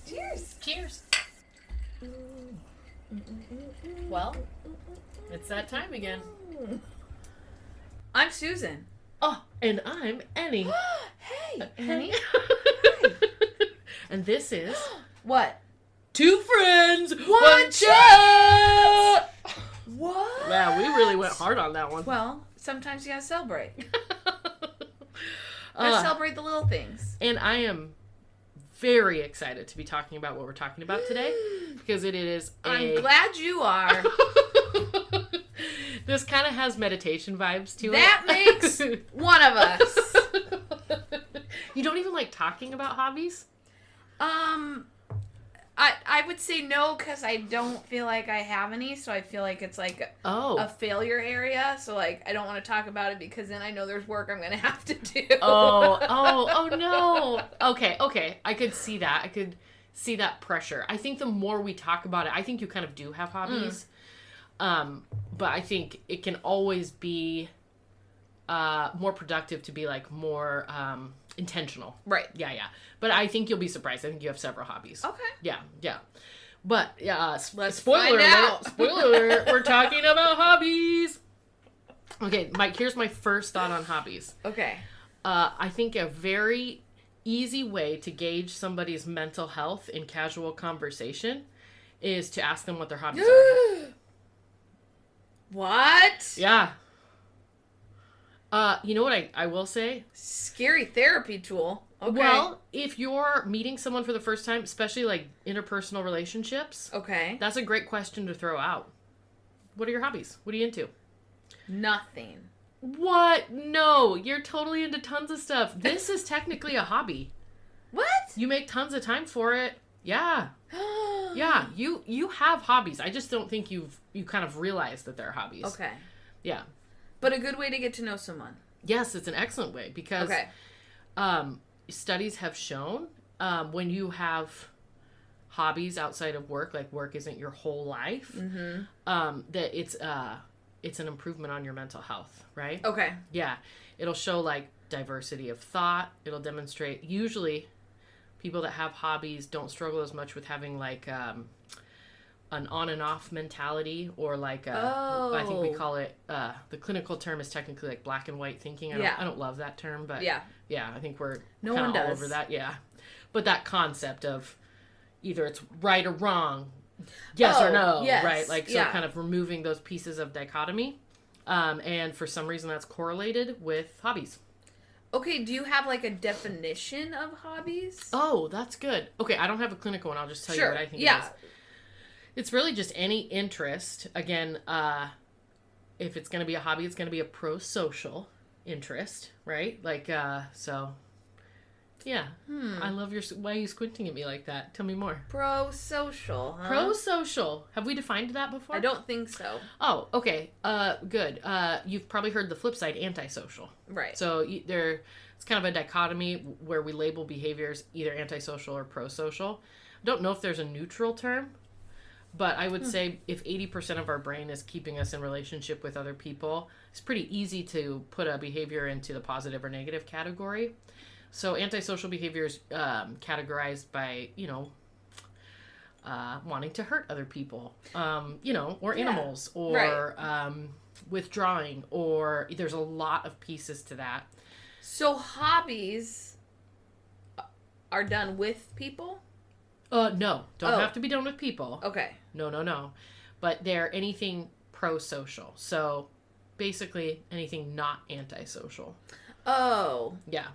Cheers. Cheers. Well, it's that time again. I'm Susan. Oh, and I'm Annie. Hey, Annie. And this is What? Two Friends, One Chat. What? Yeah, we really went hard on that one. Well, sometimes you gotta celebrate. Gotta celebrate the little things. And I am very excited to be talking about what we're talking about today because it is I'm glad you are. This kind of has meditation vibes to That it. makes one of us. You don't even like talking about hobbies? I would say no because I don't feel like I have any, so I feel like it's like a failure area. So like I don't want to talk about it because then I know there's work I'm gonna have to do. Oh no. Okay. I could see that. I could see that pressure. I think the more we talk about it, I think you kind of do have hobbies. But I think it can always be more productive to be like more intentional. Right. Yeah. But I think you'll be surprised. I think you have several hobbies. Okay. Yeah. But Let's spoiler find alert. out. Spoiler alert. We're talking about hobbies. Okay, Mike, here's my first thought on hobbies. Okay. I think a very easy way to gauge somebody's mental health in casual conversation is to ask them what their hobbies are. What? Yeah. You know what I will say? Scary therapy tool. Okay. Well, if you're meeting someone for the first time, especially like interpersonal relationships, okay. that's a great question to throw out. What are your hobbies? What are you into? Nothing. What? No, you're totally into tons of stuff. This is technically a hobby. What? You make tons of time for it. Yeah. Yeah, you have hobbies. I just don't think you kind of realize that they're hobbies. Okay. Yeah. But a good way to get to know someone. Yes, it's an excellent way because studies have shown when you have hobbies outside of work, like work isn't your whole life, that it's an improvement on your mental health, right? Okay. Yeah. It'll show like diversity of thought. It'll demonstrate usually people that have hobbies don't struggle as much with having like an on and off mentality or like I think we call it the clinical term is technically like black and white thinking. I don't love that term, but yeah, I think we're kind of all over that. Yeah. But that concept of either it's right or wrong, yes or no, right? Like so kind of removing those pieces of dichotomy. And for some reason that's correlated with hobbies. Okay, do you have like a definition of hobbies? Oh, that's good. Okay, I don't have a clinical one. I'll just tell you what I think it is. It's really just any interest. Again, if it's going to be a hobby, it's going to be a pro-social interest, right? Like, so, yeah. I love why are you squinting at me like that? Tell me more. Pro-social, huh? Pro-social. Have we defined that before? I don't think so. Oh, okay. Good. You've probably heard the flip side, antisocial. Right. So it's kind of a dichotomy where we label behaviors either antisocial or pro-social. I don't know if there's a neutral term. But I would say if 80% of our brain is keeping us in relationship with other people, it's pretty easy to put a behavior into the positive or negative category. So antisocial behavior is categorized by, wanting to hurt other people, or animals, or withdrawing, or there's a lot of pieces to that. So hobbies are done with people? No, don't have to be done with people. Okay. No. But they're anything pro-social. So basically anything not antisocial. Oh. Yeah.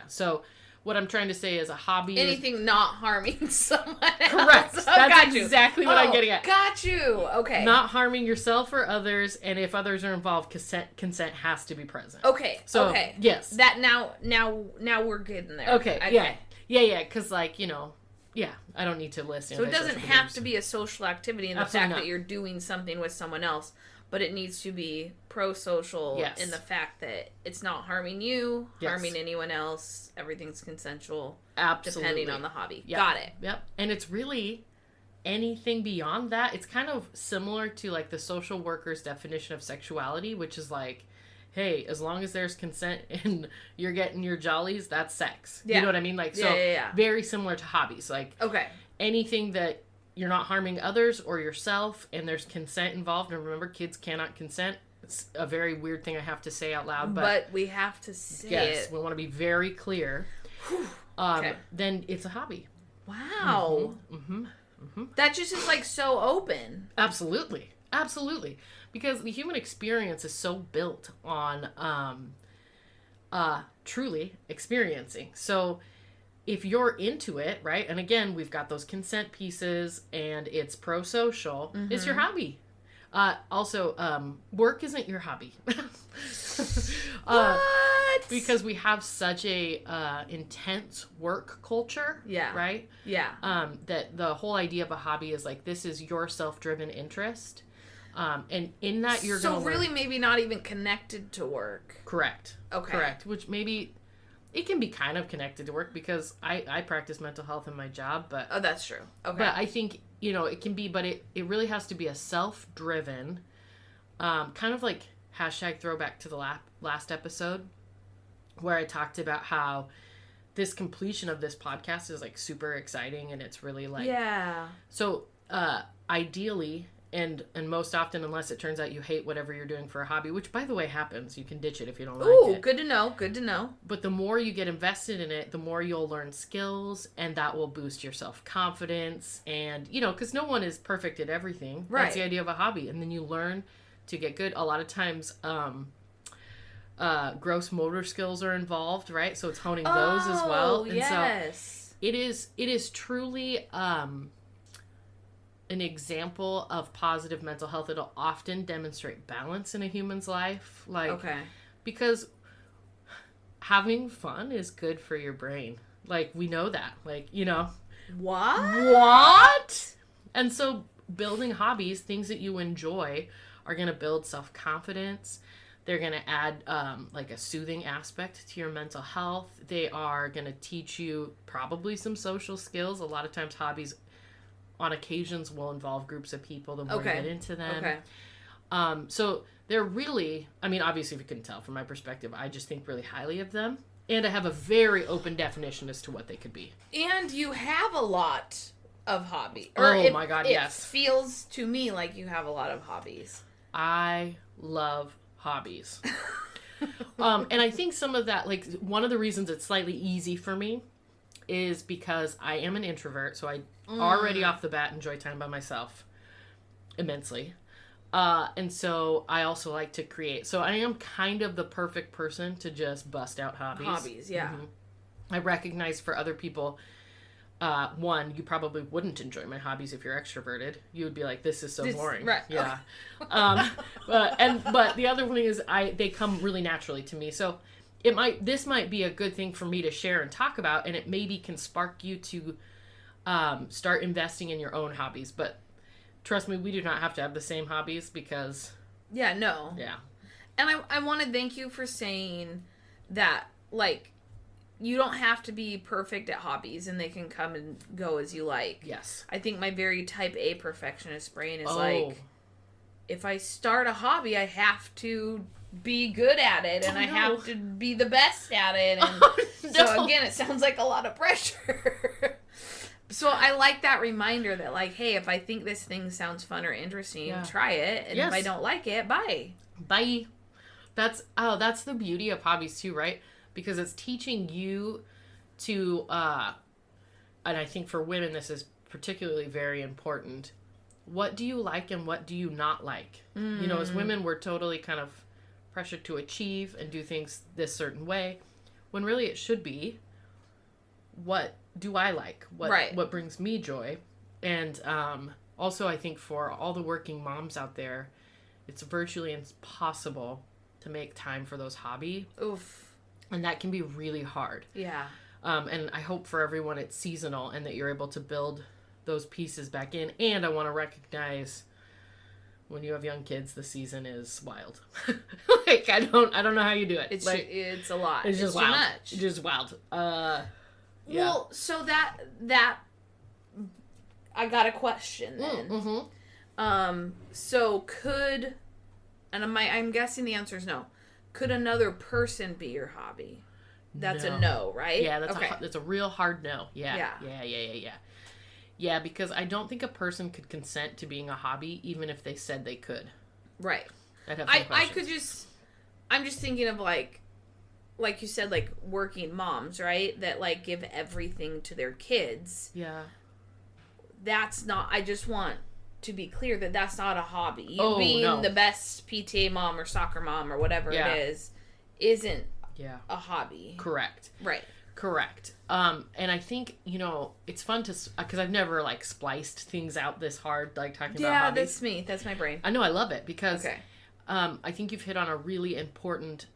So what I'm trying to say is a hobby anything not harming someone else. Correct. Oh, That's exactly what I'm getting at. Got you. Okay. Not harming yourself or others, and if others are involved, consent has to be present. Okay. So, okay. Yes. That now we're getting there. Okay. Yeah, because I don't need to list. So it doesn't have to be a social activity in the fact that you're doing something with someone else, but it needs to be pro-social in the fact that it's not harming you, harming anyone else. Everything's consensual. Absolutely. Depending on the hobby. Yep. Got it. Yep. And it's really anything beyond that. It's kind of similar to like the social worker's definition of sexuality, which is like, hey, as long as there's consent and you're getting your jollies, that's sex. Yeah. You know what I mean? Like, so very similar to hobbies. Like, anything that you're not harming others or yourself and there's consent involved. And remember, kids cannot consent. It's a very weird thing I have to say out loud. But we have to say it. Yes, we want to be very clear. Then it's a hobby. Wow. That just is like so open. Absolutely. Absolutely. Because the human experience is so built on truly experiencing. So if you're into it, right? And again, we've got those consent pieces and it's pro-social. It's your hobby. Also, work isn't your hobby. What? Because we have such a intense work culture. Yeah. Right? Yeah. That the whole idea of a hobby is like, this is your self-driven interest. And in that you're going to really maybe not even connected to work. Correct. Okay. Correct. Which maybe it can be kind of connected to work because I practice mental health in my job, but... Oh, that's true. Okay. But I think, it can be, but it really has to be a self-driven, kind of like hashtag throwback to the last episode where I talked about how this completion of this podcast is like super exciting and it's really like... Yeah. So, ideally... And most often, unless it turns out you hate whatever you're doing for a hobby, which, by the way, happens. You can ditch it if you don't like it. Ooh, good to know. Good to know. But the more you get invested in it, the more you'll learn skills, and that will boost your self-confidence. And, because no one is perfect at everything. Right. That's the idea of a hobby. And then you learn to get good. A lot of times, gross motor skills are involved, right? So it's honing those as well. And yes. So it is truly... an example of positive mental health. It'll often demonstrate balance in a human's life. Because having fun is good for your brain. Like, we know that. What? And so building hobbies, things that you enjoy, are going to build self-confidence. They're going to add, a soothing aspect to your mental health. They are going to teach you probably some social skills. A lot of times hobbies on occasions will involve groups of people the more you get into them. Okay. So they're really, obviously if you couldn't tell from my perspective, I just think really highly of them. And I have a very open definition as to what they could be. And you have a lot of hobbies. My God, yes. It feels to me like you have a lot of hobbies. I love hobbies. And I think some of that, one of the reasons it's slightly easy for me is because I am an introvert, so I already off the bat enjoy time by myself immensely. And so I also like to create. So I am kind of the perfect person to just bust out hobbies. Hobbies, yeah. I recognize for other people, one, you probably wouldn't enjoy my hobbies if you're extroverted. You would be like, this is so boring. Right. Yeah. But the other thing is they come really naturally to me. So this might be a good thing for me to share and talk about, and it maybe can spark you to start investing in your own hobbies. But trust me, we do not have to have the same hobbies because... Yeah, no. Yeah. And I want to thank you for saying that, you don't have to be perfect at hobbies and they can come and go as you like. Yes. I think my very type A perfectionist brain is if I start a hobby, I have to be good at it and I have to be the best at it. And so again, it sounds like a lot of pressure. So I like that reminder that hey, if I think this thing sounds fun or interesting, try it. And if I don't like it, bye. Bye. That's the beauty of hobbies too, right? Because it's teaching you to, and I think for women this is particularly very important, what do you like and what do you not like? As women, we're totally kind of pressured to achieve and do things this certain way, when really it should be, what do I like? What brings me joy? And also I think for all the working moms out there, it's virtually impossible to make time for those hobbies. Oof. And that can be really hard. Yeah. And I hope for everyone it's seasonal and that you're able to build those pieces back in. And I want to recognize when you have young kids, the season is wild. Like, I don't know how you do it. It's like, it's a lot. It's just too wild. much. It's just wild. Yeah. Well, so that I got a question then. Mm-hmm. So could, and I'm guessing the answer is no. Could another person be your hobby? That's a no, right? Yeah, that's a real hard no. Yeah. Yeah, because I don't think a person could consent to being a hobby even if they said they could. Right. I'm just thinking of like you said, like working moms, right? That like give everything to their kids. Yeah. That's not, I just want to be clear that that's not a hobby. You being the best PTA mom or soccer mom or whatever it is, isn't a hobby. Correct. Right. Correct. And I think, it's fun to, because I've never like spliced things out this hard, like talking about hobbies. Yeah, that's me. That's my brain. I know, I love it because I think you've hit on a really important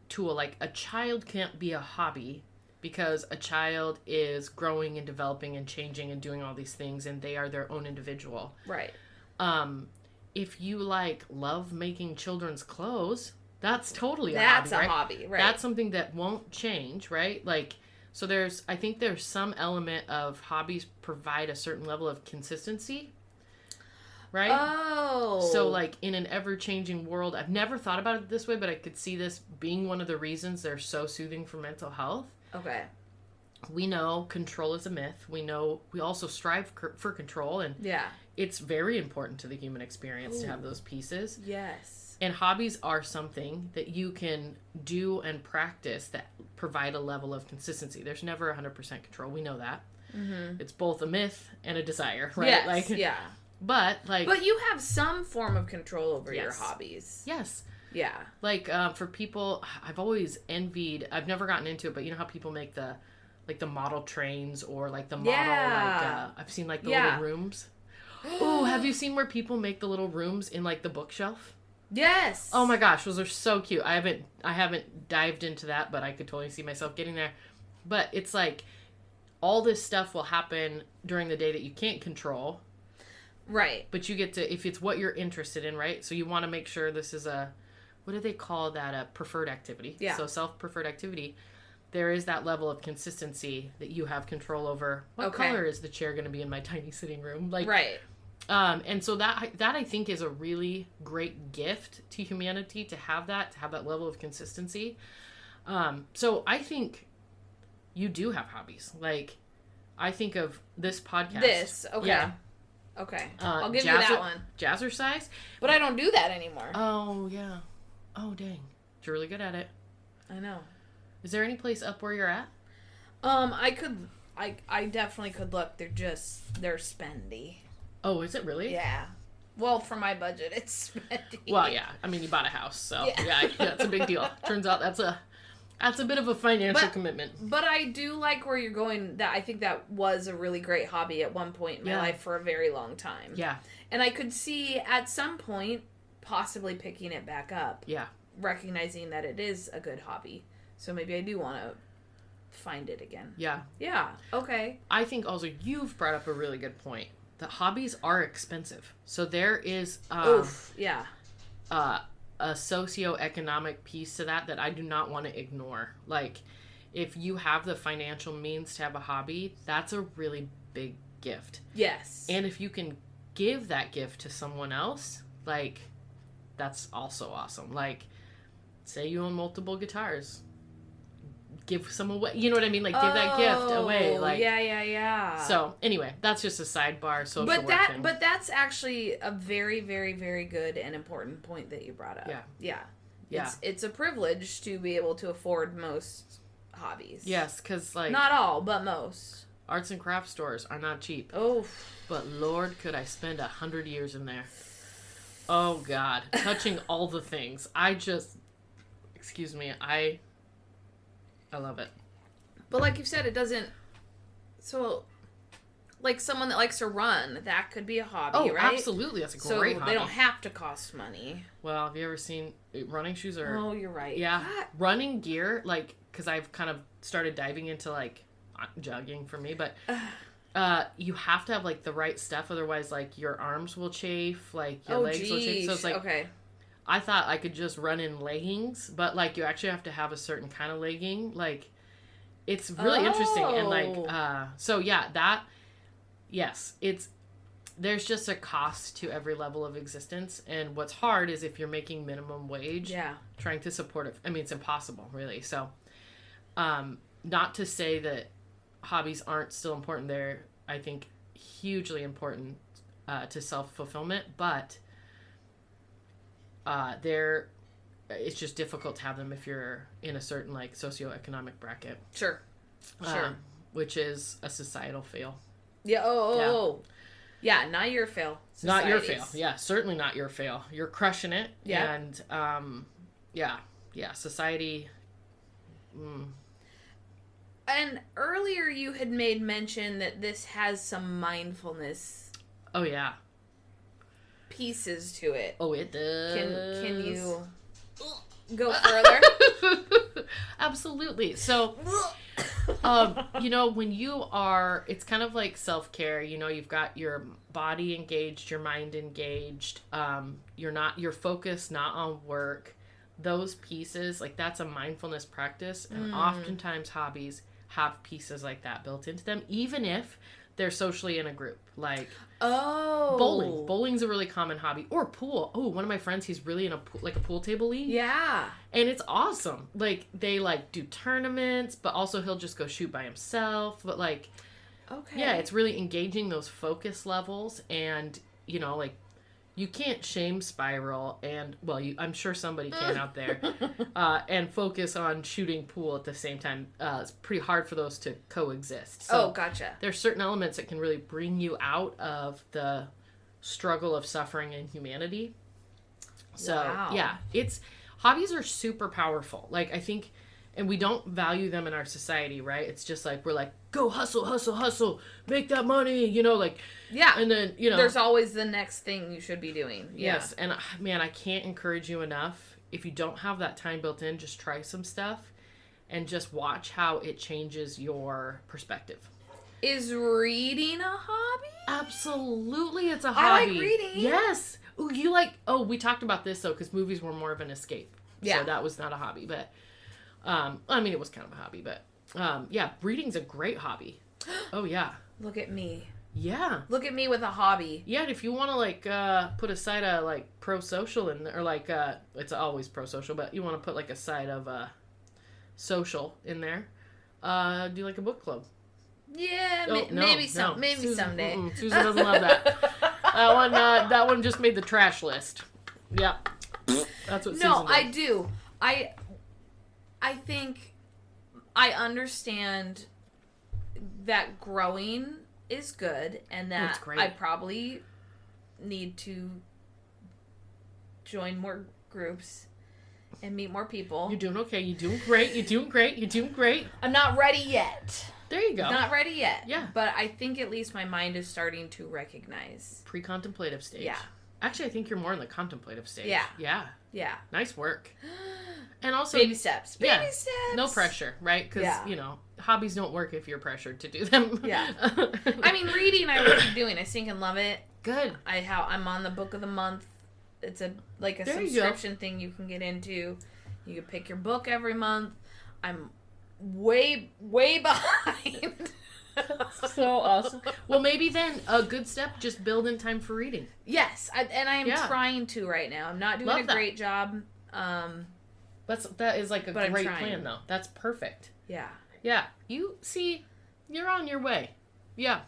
tool. Like, a child can't be a hobby because a child is growing and developing and changing and doing all these things, and they are their own individual. Right. If you like love making children's clothes, that's totally a hobby. That's a hobby, right? That's something that won't change, right? Like, so I think there's some element of hobbies provide a certain level of consistency. Right? Oh. So, like, in an ever-changing world, I've never thought about it this way, but I could see this being one of the reasons they're so soothing for mental health. Okay. We know control is a myth. We know we also strive for control, and it's very important to the human experience to have those pieces. Yes. And hobbies are something that you can do and practice that provide a level of consistency. There's never 100% control. We know that. Mm-hmm. It's both a myth and a desire, right? Yes, like, yeah. But you have some form of control over your hobbies. Yes. Yeah. Like, for people, I've always envied, I've never gotten into it, but you know how people make the model trains or like the model, I've seen like the little rooms. Oh, have you seen where people make the little rooms in like the bookshelf? Yes. Oh my gosh, those are so cute. I haven't dived into that, but I could totally see myself getting there. But it's like all this stuff will happen during the day that you can't control. Right. But you get to, if it's what you're interested in, right? So you want to make sure this is what do they call that? A preferred activity. Yeah. So self-preferred activity. There is that level of consistency that you have control over. What color is the chair going to be in my tiny sitting room? Like, right. And so that I think is a really great gift to humanity to have that level of consistency. So I think you do have hobbies. Like, I think of this podcast. Okay. Yeah. Okay. I'll give you that one. Jazzercise. But I don't do that anymore. Oh, yeah. Oh, dang. You're really good at it. I know. Is there any place up where you're at? I definitely could look. They're spendy. Oh, is it really? Yeah. Well, for my budget, it's spendy. Well, yeah. I mean, you bought a house, so yeah that's a big deal. Turns out that's a bit of a financial commitment. But I do like where you're going. That I think that was a really great hobby at one point in my life for a very long time. Yeah. And I could see at some point possibly picking it back up. Yeah. Recognizing that it is a good hobby. So maybe I do want to find it again. Yeah. Yeah. Okay. I think also you've brought up a really good point. That hobbies are expensive. So there is a socioeconomic piece to that I do not want to ignore. Like, if you have the financial means to have a hobby, that's a really big gift. Yes. And if you can give that gift to someone else, like, that's also awesome. Like, say you own multiple guitars. Give some away. You know what I mean? Like, give that gift away. Like, yeah. So, anyway, that's just a sidebar social work thing. But that's actually a very, very, very good and important point that you brought up. Yeah. It's a privilege to be able to afford most hobbies. Yes, because, like... Not all, but most. Arts and craft stores are not cheap. Oh. But, Lord, could I spend 100 years in there. Oh, God. Touching all the things. Excuse me, I love it. But like you said, it doesn't... So, like someone that likes to run, that could be a hobby, right? Oh, absolutely. That's a great hobby. So they don't have to cost money. Well, have you ever seen running shoes or... Oh, you're right. Yeah. Running gear, like, because I've kind of started diving into, like, jogging for me, but You have to have like the right stuff, otherwise like your arms will chafe, like your legs will chafe. So it's like, okay. I thought I could just run in leggings, but like you actually have to have a certain kind of legging. Like it's really interesting. And like, so yeah, yes, there's just a cost to every level of existence. And what's hard is if you're making minimum wage, trying to support it. I mean, it's impossible really. So, not to say that hobbies aren't still important. They're, I think, hugely important, to self-fulfillment, but, it's just difficult to have them if you're in a certain like socioeconomic bracket. Sure. Which is a societal fail. Yeah. Yeah, not your fail. Not your fail. Yeah, certainly not your fail. You're crushing it. Yeah. And, society. And earlier you had made mention that this has some mindfulness. Oh, yeah. Pieces to it. Oh, it does. Can you go further? Absolutely. So, when you are, it's kind of like self-care, you've got your body engaged, your mind engaged, your focus not on work, those pieces, like that's a mindfulness practice. And oftentimes hobbies have pieces like that built into them, even if they're socially in a group, like bowling. Bowling's a really common hobby, or pool. Oh, one of my friends, he's really in a pool table league. Yeah, and it's awesome. Like they like do tournaments, but also he'll just go shoot by himself. But like, yeah, it's really engaging those focus levels, and like you can't shame spiral, and I'm sure somebody can out there, and focus on shooting pool at the same time. It's pretty hard for those to coexist. So gotcha. There's certain elements that can really bring you out of the struggle of suffering and humanity. So hobbies are super powerful. Like I think, and we don't value them in our society, right? It's just like, we're like, go hustle, make that money, Yeah. And then, there's always the next thing you should be doing. Yeah. Yes. And man, I can't encourage you enough. If you don't have that time built in, just try some stuff and just watch how it changes your perspective. Is reading a hobby? Absolutely. It's a hobby. I like reading. Yes. Ooh, we talked about this though, because movies were more of an escape. Yeah. So that was not a hobby, but, it was kind of a hobby, but, reading's a great hobby. Oh yeah. Look at me. Yeah. Look at me with a hobby. Yeah, and if you want to, put a side of, pro-social in there, or, it's always pro-social, but you want to put, a side of, social in there, do, a book club. Yeah, maybe Susan, someday. Susan doesn't love that. That one just made the trash list. Yeah. That's what Susan does. I do. I think I understand that growing is good, and that I probably need to join more groups and meet more people. You're doing okay. You're doing great. I'm not ready yet. There you go. Not ready yet. Yeah. But I think at least my mind is starting to recognize. Pre-contemplative stage. Yeah. Actually, I think you're more in the contemplative stage. Yeah. Yeah. Nice work. And also... Baby steps. Baby steps. No pressure, right? Because, hobbies don't work if you're pressured to do them. Yeah. I mean, reading I really doing. I think and love it. Good. I'm on the book of the month. It's a subscription thing you can get into. You can pick your book every month. I'm way behind. So awesome. Well, maybe then a good step, just build in time for reading. Yes, I am trying to right now. I'm not doing great job. That is a great plan, though. That's perfect. Yeah. Yeah. You're on your way. Yeah.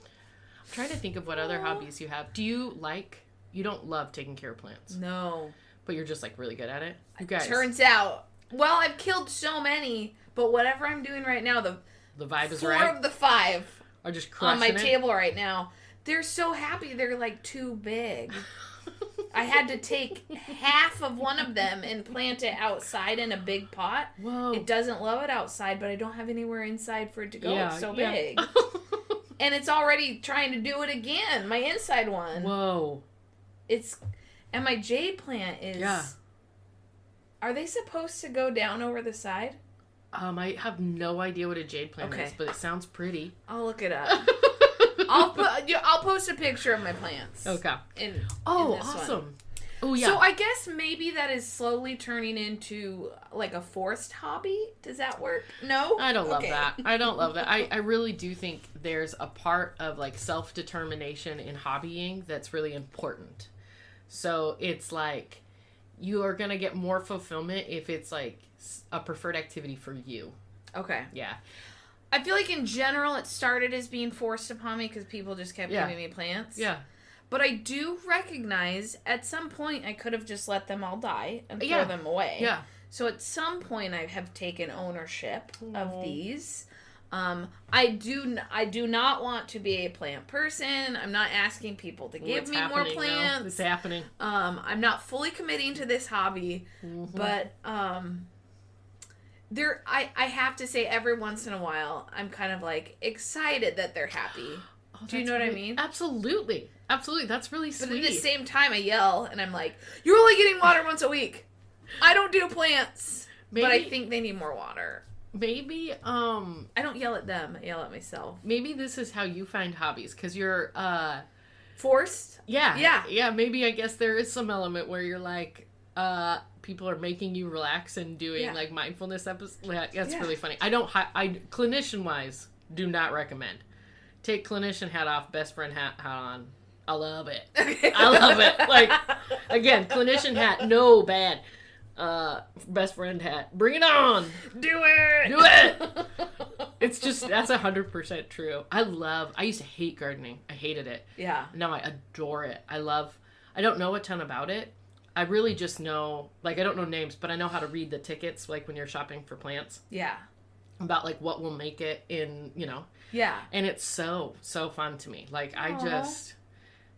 I'm trying to think of what other hobbies you have. You don't love taking care of plants. No. But you're just really good at it? You guys. Turns out. Well, I've killed so many, but whatever I'm doing right now, the vibe is 4 right. 4 of the 5 are just crushing on my table right now. They're so happy they're too big. I had to take half of one of them and plant it outside in a big pot. Whoa. It doesn't love it outside, but I don't have anywhere inside for it to go. Yeah, it's so big. And it's already trying to do it again, my inside one. Whoa. And my jade plant is... Yeah. Are they supposed to go down over the side? I have no idea what a jade plant is, but it sounds pretty. I'll look it up. I'll post a picture of my plants. Okay. In awesome. One. Oh, yeah. So I guess maybe that is slowly turning into like a forced hobby. Does that work? No? I don't love that. I don't love that. I really do think there's a part of like self-determination in hobbying that's really important. So it's like you are going to get more fulfillment if it's like a preferred activity for you. Okay. Yeah. I feel like in general it started as being forced upon me because people just kept giving me plants. Yeah. But I do recognize at some point I could have just let them all die and throw them away. Yeah. So at some point I have taken ownership of these. I do not want to be a plant person. I'm not asking people to give me more plants. Now. It's happening. I'm not fully committing to this hobby, but I have to say every once in a while I'm kind of like excited that they're happy. Do you know what I mean? Absolutely. Absolutely. That's really sweet. But at the same time, I yell and I'm like, you're only getting water once a week. I don't do plants. But I think they need more water. Maybe, I don't yell at them. I yell at myself. Maybe this is how you find hobbies. Because you're, forced? Yeah. Yeah. Yeah, maybe I guess there is some element where you're like, people are making you relax and doing like mindfulness episodes. That's really funny. I clinician-wise, do not recommend. Take clinician hat off, best friend hat on. I love it. I love it. Like, again, clinician hat, no bad. Best friend hat, bring it on. Do it. Do it. It's just, that's 100% true. I used to hate gardening. I hated it. Yeah. Now I adore it. I don't know a ton about it. I really just know, like, I don't know names, but I know how to read the tickets, like, when you're shopping for plants. Yeah. About, like, what will make it in, Yeah. And it's so fun to me. Like,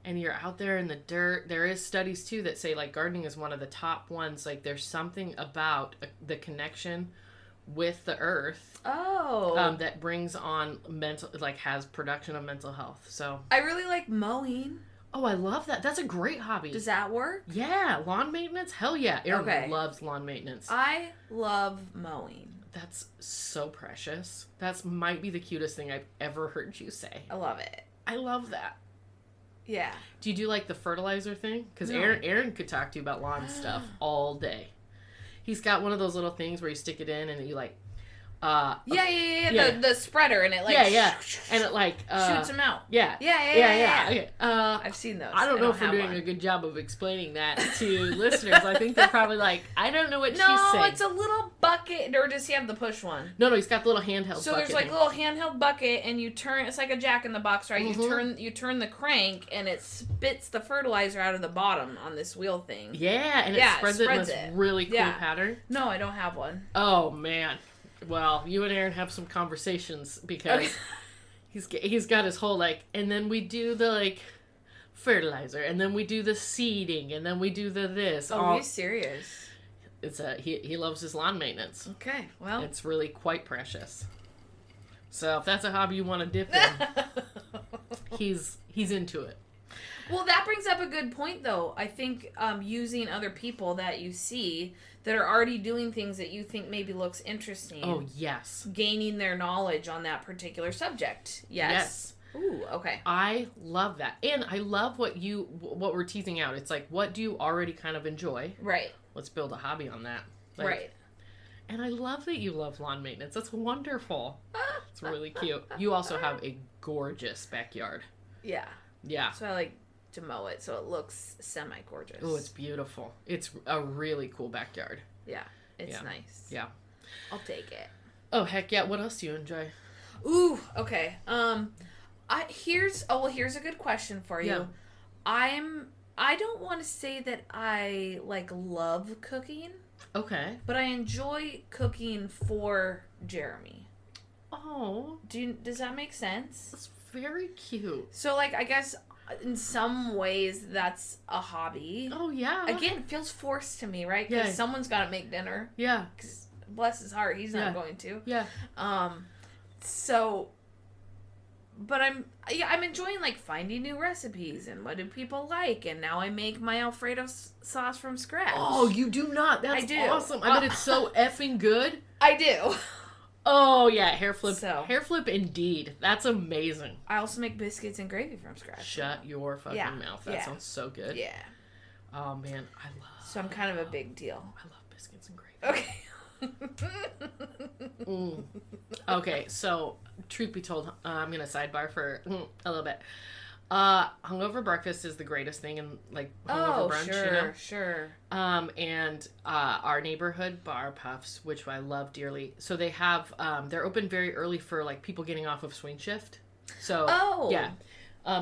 and you're out there in the dirt. There is studies, too, that say, like, gardening is one of the top ones. Like, there's something about the connection with the earth. Oh. That brings on has production of mental health. So. I really like mowing. Oh, I love that. That's a great hobby. Does that work? Yeah. Lawn maintenance? Hell yeah. Aaron loves lawn maintenance. I love mowing. That's so precious. That might be the cutest thing I've ever heard you say. I love it. I love that. Yeah. Do you do like the fertilizer thing? Because No. Aaron could talk to you about lawn stuff all day. He's got one of those little things where you stick it in and you like... The spreader and it like... And it like... shoots them out. Yeah. Okay. I've seen those. I don't know if we're doing a good job of explaining that to listeners. I think they're probably like, I don't know what she's saying. No, it's a little bucket. Or does he have the push one? No, he's got the little handheld bucket. So there's like a little handheld bucket and you turn... It's like a jack-in-the-box, right? Mm-hmm. You turn the crank and it spits the fertilizer out of the bottom on this wheel thing. Yeah, and it spreads it in this really cool pattern. No, I don't have one. Oh, man. Well, you and Aaron have some conversations because he's got his whole like, and then we do the like fertilizer, and then we do the seeding, and then we do the this. Oh, he's serious. It's he loves his lawn maintenance. Okay, well, it's really quite precious. So if that's a hobby you want to dip in, he's into it. Well, that brings up a good point, though. I think using other people that you see that are already doing things that you think maybe looks interesting. Oh, yes. Gaining their knowledge on that particular subject. Yes. Ooh, okay. I love that. And I love what we're teasing out. It's like, what do you already kind of enjoy? Right. Let's build a hobby on that. Like, right. And I love that you love lawn maintenance. That's wonderful. It's really cute. You also have a gorgeous backyard. Yeah. Yeah. So I like to mow it so it looks semi-gorgeous. Oh, it's beautiful. It's a really cool backyard. Yeah. It's nice. Yeah. I'll take it. Oh, heck yeah. What else do you enjoy? Ooh, okay. Here's a good question for you. Yeah. I don't want to say that I like love cooking. Okay. But I enjoy cooking for Jeremy. Oh. Does that make sense? That's very cute. So like I guess in some ways that's a hobby. Oh yeah. Again, it feels forced to me, right? Because someone's got to make dinner. Yeah. Because bless his heart, he's not going to. Yeah. So, but I'm enjoying like finding new recipes and what do people like, and now I make my Alfredo sauce from scratch. Oh, you do not? That's awesome. I bet it's so effing good. I do. Oh yeah, hair flip. So. Hair flip indeed. That's amazing. I also make biscuits and gravy from scratch. Shut your fucking mouth. That sounds so good. Yeah. Oh man, I love. So I'm kind of a big deal. I love biscuits and gravy. Okay. Okay, so truth be told, I'm gonna sidebar for a little bit. Hungover breakfast is the greatest thing in like hungover brunch. Sure, you know? sure. And our neighborhood Bar Puffs, which I love dearly. So they have they're open very early for like people getting off of swing shift. So yeah.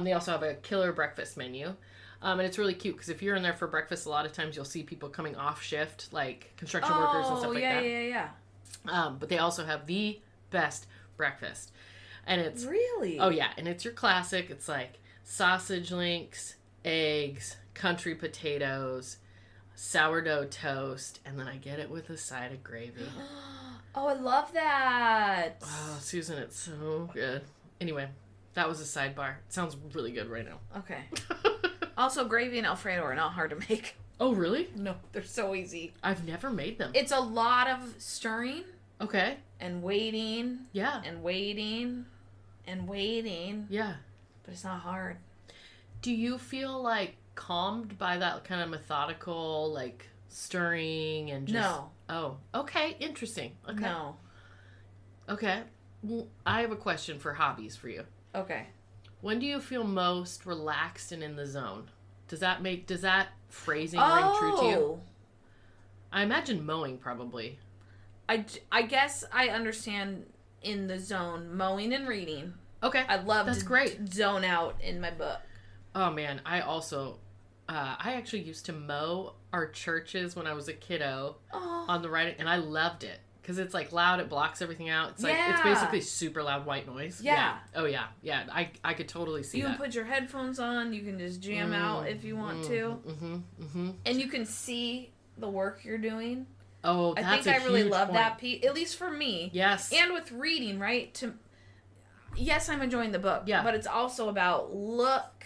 They also have a killer breakfast menu. And it's really cute because if you're in there for breakfast, a lot of times you'll see people coming off shift, like construction workers and stuff like that. Yeah. But they also have the best breakfast. And it's... Really? Oh, yeah. And it's your classic. It's like sausage links, eggs, country potatoes, sourdough toast, and then I get it with a side of gravy. Oh, I love that. Oh, Susan, it's so good. Anyway, that was a sidebar. It sounds really good right now. Okay. Also, gravy and Alfredo are not hard to make. Oh, really? No, they're so easy. I've never made them. It's a lot of stirring. Okay. And waiting. Yeah. And waiting. And waiting. Yeah. But it's not hard. Do you feel like calmed by that kind of methodical, like stirring and just... No. Oh, okay. Interesting. Okay. No. Okay. Well, I have a question for hobbies for you. Okay. When do you feel most relaxed and in the zone? Does that phrasing ring true to you? I imagine mowing probably. I guess I understand in the zone, mowing and reading. Okay. I love That's great. Zone out in my book. Oh man, I also I actually used to mow our churches when I was a kiddo on the right, and I loved it. Because it's like loud, it blocks everything out. It's like it's basically super loud white noise. Yeah. Oh yeah. Yeah. I could totally see that. You can put your headphones on. You can just jam out if you want to. And you can see the work you're doing. Oh, that's I think I really love point. that piece. At least for me. Yes. And with reading, right? Yes, I'm enjoying the book. Yeah. But it's also about look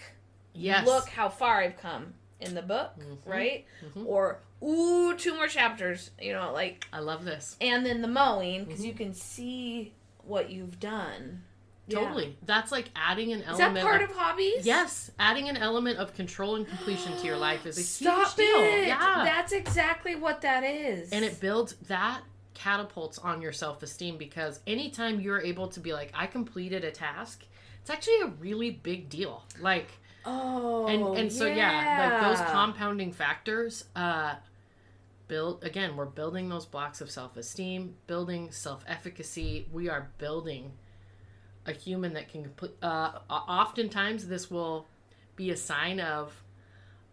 how far I've come in the book, right? Or ooh, 2 more chapters, like... I love this. And then the mowing, because you can see what you've done. Totally. Yeah. That's like adding an element... Is that part of hobbies? Yes. Adding an element of control and completion to your life is a Stop huge deal. It. Yeah. That's exactly what that is. And it builds... That catapults on your self-esteem because anytime you're able to be like, I completed a task, it's actually a really big deal. Like... Oh, and so like those compounding factors we're building those blocks of self-esteem, building self-efficacy. We are building a human that can complete oftentimes this will be a sign of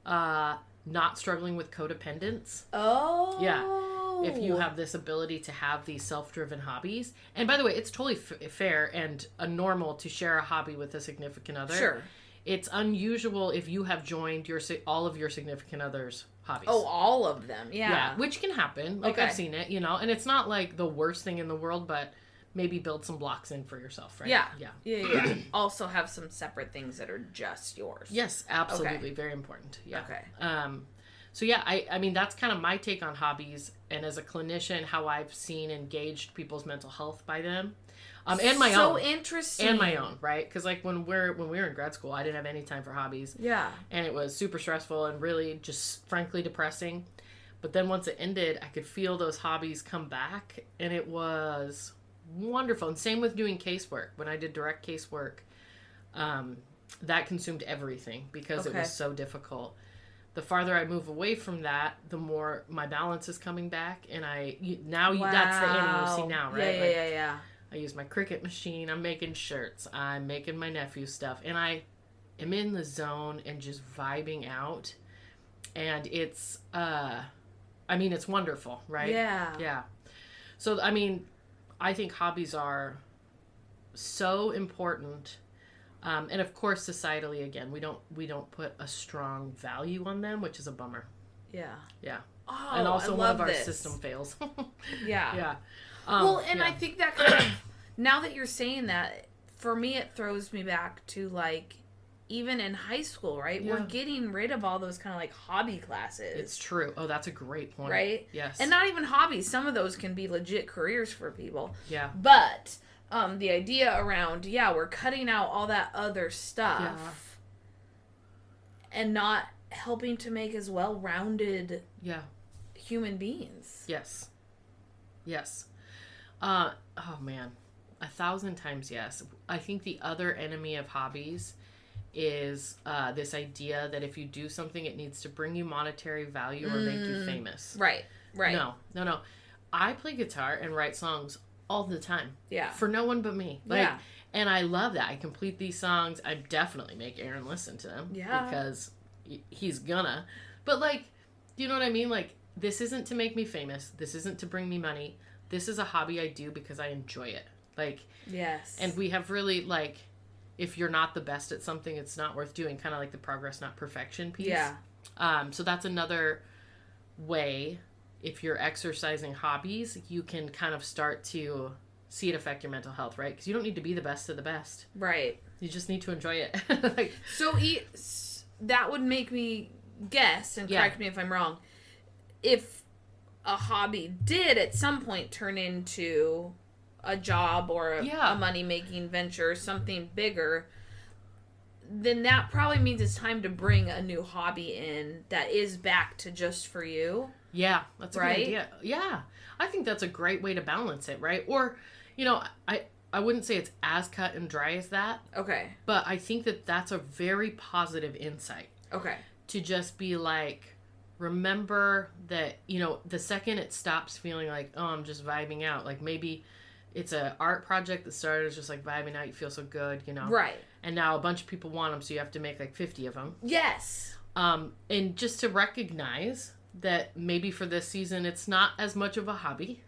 not struggling with codependence. Oh. Yeah. If you have this ability to have these self-driven hobbies. And by the way, it's totally fair and normal to share a hobby with a significant other. Sure. It's unusual if you have joined all of your significant other's hobbies. Oh, all of them. Yeah. Yeah, which can happen. Like, I've seen it, and it's not like the worst thing in the world, but maybe build some blocks in for yourself, right? Yeah. Also have some separate things that are just yours. Yes, absolutely. Okay. Very important. Yeah. Okay. So yeah, I mean, that's kind of my take on hobbies, and as a clinician, how I've seen engaged people's mental health by them. And my own. So interesting. And my own, right? Because like when we were in grad school, I didn't have any time for hobbies. Yeah. And it was super stressful and really just frankly depressing. But then once it ended, I could feel those hobbies come back, and it was wonderful. And same with doing casework. When I did direct casework, that consumed everything because it was so difficult. The farther I move away from that, the more my balance is coming back, and that's the Annie you see now, right? Yeah. I use my Cricut machine. I'm making shirts. I'm making my nephew's stuff. And I am in the zone and just vibing out. And it's, it's wonderful, right? Yeah. Yeah. So, I think hobbies are so important. And of course, societally, again, we don't put a strong value on them, which is a bummer. Yeah. Yeah. Oh, and also I one love of our this. system fails. Yeah. Yeah. I think that kind of, now that you're saying that, for me, it throws me back to, like, even in high school, right? Yeah. We're getting rid of all those kind of like hobby classes. It's true. Oh, that's a great point. Right? Yes. And not even hobbies. Some of those can be legit careers for people. Yeah. But the idea around, we're cutting out all that other stuff and not helping to make as well-rounded human beings. Yes. Yes. Oh, man. 1,000 times yes. I think the other enemy of hobbies is this idea that if you do something, it needs to bring you monetary value or make you famous. Right. No. I play guitar and write songs all the time. Yeah. For no one but me. And I love that. I complete these songs. I definitely make Aaron listen to them. Yeah. Because he's gonna. But, you know what I mean? This isn't to make me famous. This isn't to bring me money. This is a hobby I do because I enjoy it. Yes. And we have really, if you're not the best at something, it's not worth doing. Kind of like the progress, not perfection piece. Yeah. So that's another way, if you're exercising hobbies, you can kind of start to see it affect your mental health, right? Because you don't need to be the best of the best. Right. You just need to enjoy it. That would make me guess, and correct me if I'm wrong, if a hobby did at some point turn into a job or a money-making venture, something bigger, then that probably means it's time to bring a new hobby in that is back to just for you. Yeah, that's a good idea. Yeah, I think that's a great way to balance it, right? Or, I wouldn't say it's as cut and dry as that. Okay. But I think that that's a very positive insight. Okay. To just be remember that, the second it stops feeling like, oh, I'm just vibing out, maybe it's an art project that started as just vibing out, you feel so good, Right. And now a bunch of people want them, so you have to make 50 of them. Yes. And just to recognize that maybe for this season it's not as much of a hobby.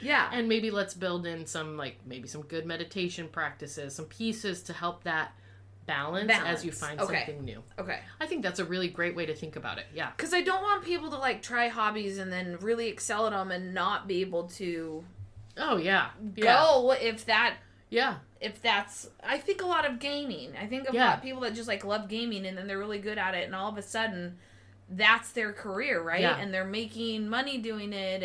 Yeah. And maybe let's build in some maybe some good meditation practices, some pieces to help that balance as you find something new. Okay. I think that's a really great way to think about it. Yeah. Because I don't want people to try hobbies and then really excel at them and not be able to go if that if that's I think a lot of gaming. I think of a lot of people that just love gaming and then they're really good at it and all of a sudden that's their career, right? Yeah. And they're making money doing it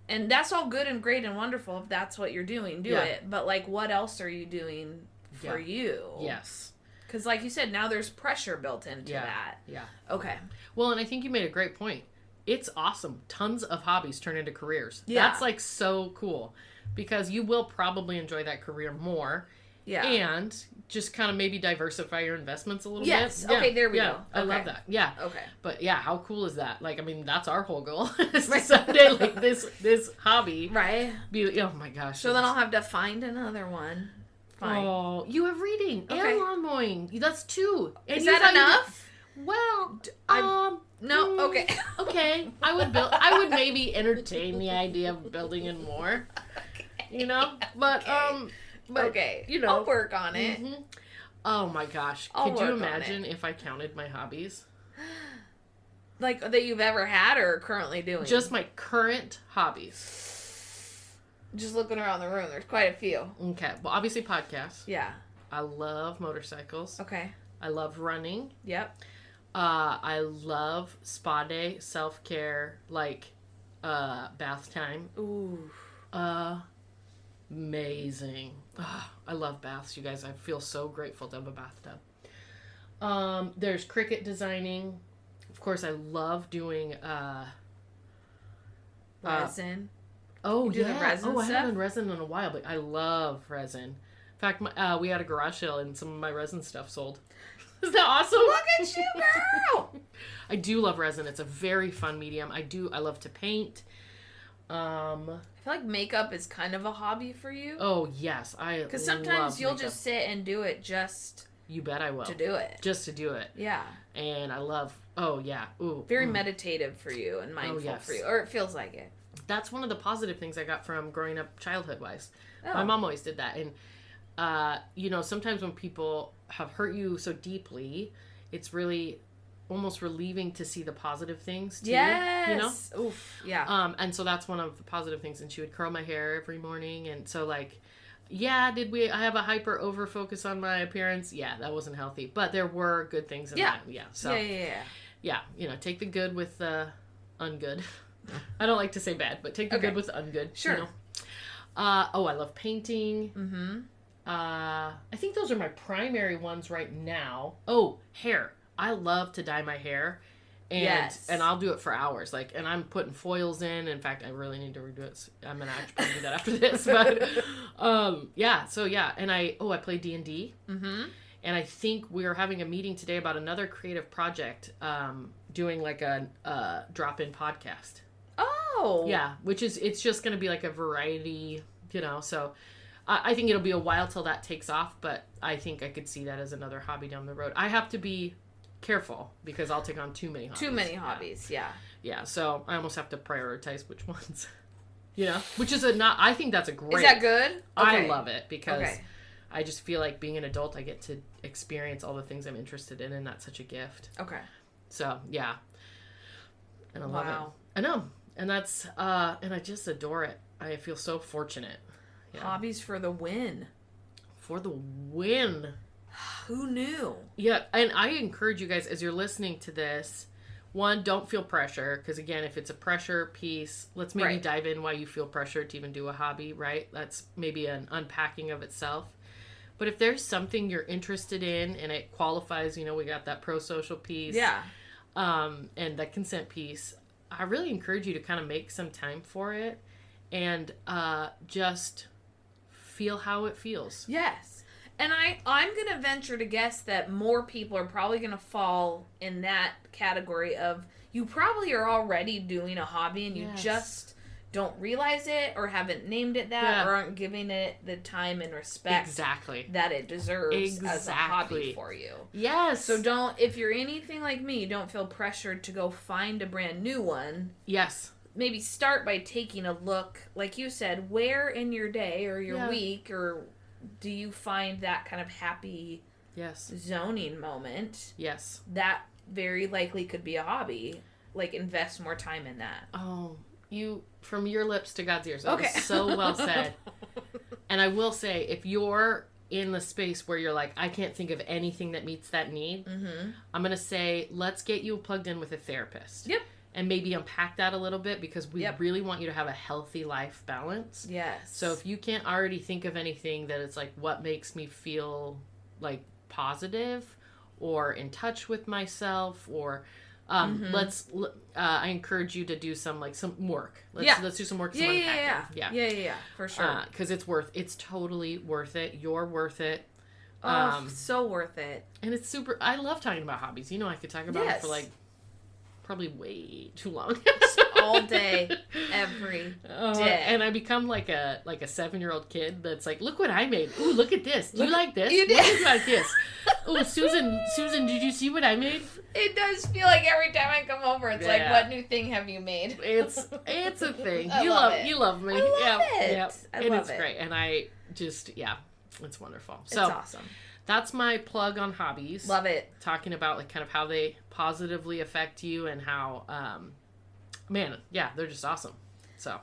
and that's all good and great and wonderful if that's what you're doing. Do it. But what else are you doing for you? Yes. Because like you said, now there's pressure built into that. Yeah. Okay. Well, and I think you made a great point. It's awesome. Tons of hobbies turn into careers. Yeah. That's so cool because you will probably enjoy that career more. Yeah. And just kind of maybe diversify your investments a little bit. Yes. Okay, there we go. Okay. I love that. Yeah. Okay. But how cool is that? That's our whole goal. Is to someday this hobby. Right. Oh my gosh. So then I'll have to find another one. Fine. Oh, you have reading and lawn mowing. That's 2. And is that enough? Well, no. Okay. Okay. I would maybe entertain the idea of building in more. Okay. But okay. I'll work on it. Mm-hmm. Oh my gosh. Could you imagine if I counted my hobbies? That you've ever had or currently doing? Just my current hobbies. Just looking around the room, there's quite a few. Okay. Well, obviously podcasts. Yeah. I love motorcycles. Okay. I love running. Yep. I love spa day, self-care, bath time. Ooh. Amazing. I love baths, you guys. I feel so grateful to have a bathtub. There's cricket designing. Of course, I love doing resin. Oh, you do the resin stuff? I haven't done resin in a while, but I love resin. In fact, we had a garage sale and some of my resin stuff sold. Is that awesome? Look at you, girl! I do love resin. It's a very fun medium. I love to paint. I feel like makeup is kind of a hobby for you. Oh, yes. Because sometimes you'll just sit and do it just... You bet I will. To do it. Just to do it. Yeah. And I love... Oh, yeah. Ooh. Very meditative for you and mindful for you. Or it feels like it. That's one of the positive things I got from growing up childhood-wise. Oh. My mom always did that. And, sometimes when people have hurt you so deeply, it's really almost relieving to see the positive things, too. Yes! Oof. Yeah. And so that's one of the positive things. And she would curl my hair every morning. And so, did I have a hyper over focus on my appearance? Yeah, that wasn't healthy. But there were good things in that. Yeah. So yeah, take the good with the ungood. I don't like to say bad, but take the good with the ungood. Sure. I love painting. Mm-hmm. I think those are my primary ones right now. Oh, hair. I love to dye my hair. And I'll do it for hours. And I'm putting foils in. In fact, I really need to redo it. I'm going to actually do that after this. But, And I play D&D. Mm-hmm. And I think we are having a meeting today about another creative project, doing like a drop-in podcast. Oh! Yeah, it's just going to be like a variety, so I think it'll be a while till that takes off, but I think I could see that as another hobby down the road. I have to be careful because I'll take on too many hobbies. Yeah. Yeah, so I almost have to prioritize which ones. Which is I think that's a great. Is that good? Okay. I love it because I just feel like being an adult, I get to experience all the things I'm interested in, and that's such a gift. Okay. So, yeah. And I love it. I know. And that's, and I just adore it. I feel so fortunate. Yeah. Hobbies for the win. For the win. Who knew? Yeah, and I encourage you guys, as you're listening to this, one, don't feel pressure, because again, if it's a pressure piece, let's maybe dive in why you feel pressure to even do a hobby, right? That's maybe an unpacking of itself. But if there's something you're interested in and it qualifies, we got that pro-social piece, and that consent piece, I really encourage you to kind of make some time for it and just feel how it feels. Yes. And I'm going to venture to guess that more people are probably going to fall in that category of you probably are already doing a hobby and you just don't realize it or haven't named it that or aren't giving it the time and respect that it deserves as a hobby for you. Yes. So if you're anything like me, don't feel pressured to go find a brand new one. Yes. Maybe start by taking a look, like you said, where in your day or your week or do you find that kind of happy zoning moment? Yes. That very likely could be a hobby. Invest more time in that. Oh, from your lips to God's ears. That was so well said. And I will say, if you're in the space where you're like, I can't think of anything that meets that need, I'm going to say, let's get you plugged in with a therapist. Yep. And maybe unpack that a little bit because we really want you to have a healthy life balance. Yes. So if you can't already think of anything that it's like, what makes me feel positive or in touch with myself or I encourage you to do some work. Let's do some work. Yeah, for sure. Because it's totally worth it. You're worth it. So worth it. And it's I love talking about hobbies. I could talk about it for probably way too long. All day, every day. And I become like a 7-year-old kid that's like, look what I made. Ooh, look at this. Do you like this? You did. What do you like this? Oh, Susan, did you see what I made? It does feel like every time I come over, it's like, what new thing have you made? It's a thing. You love me. I love it. Yeah. I love it's it. great. And I just, it's wonderful. It's awesome. That's my plug on hobbies. Love it. Talking about kind of how they positively affect you and how, they're just awesome. So.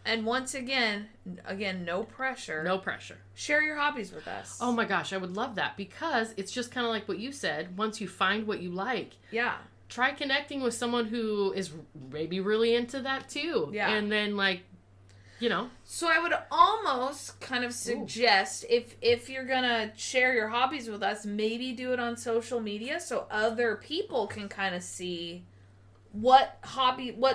And once again, no pressure. No pressure. Share your hobbies with us. Oh my gosh, I would love that because it's just kind of like what you said. Once you find what you like. Yeah. Try connecting with someone who is maybe really into that too. Yeah. And then So I would almost kind of suggest if you're going to share your hobbies with us, maybe do it on social media so other people can kind of see what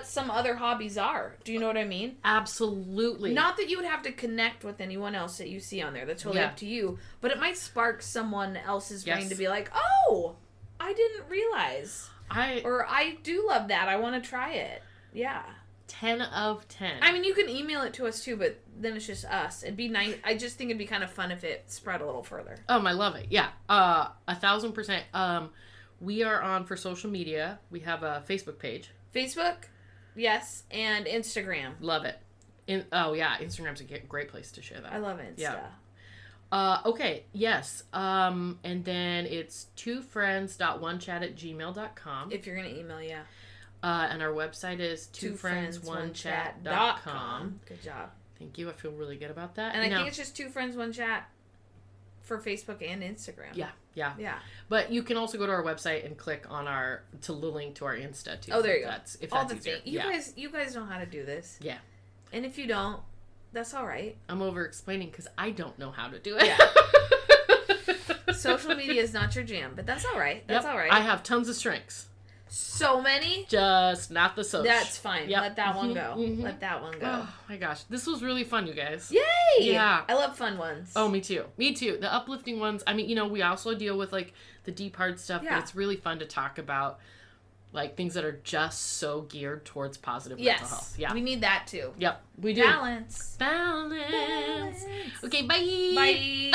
some other hobbies are. Do you know what I mean? Absolutely. Not that you would have to connect with anyone else that you see on there. That's totally up to you. But it might spark someone else's brain to be like, oh, I didn't realize. Or I do love that. I want to try it. Yeah. 10 of 10. I mean, you can email it to us too, but then it's just us. It'd be nice. I just think it'd be kind of fun if it spread a little further. I love it. Yeah. 1,000%. We are on for social media. We have a Facebook page. Facebook, yes, and Instagram. Love it. Instagram's a great place to share that. I love Insta. Yeah. Okay, yes. And then it's twofriends.onechat@gmail.com. If you're going to email, yeah. And our website is twofriends1chat.com. Good job. Thank you. I feel really good about that. And I think it's just 2 friends, 1 chat for Facebook and Instagram. Yeah. But you can also go to our website and click on the link to our Insta too. Oh, there you go. If that's easier. You guys know how to do this. Yeah. And if you don't, that's all right. I'm over explaining because I don't know how to do it. Yeah. Social media is not your jam, but that's all right. That's all right. I have tons of strengths. So many? Just not the social. That's fine. Yep. Let that one go. Let that one go. Oh my gosh. This was really fun, you guys. Yay! Yeah. I love fun ones. Oh, me too. Me too. The uplifting ones. I mean, we also deal with like the deep hard stuff, but it's really fun to talk about like things that are just so geared towards positive mental health. Yeah. We need that too. Yep. We do. Balance. Okay, bye. Bye.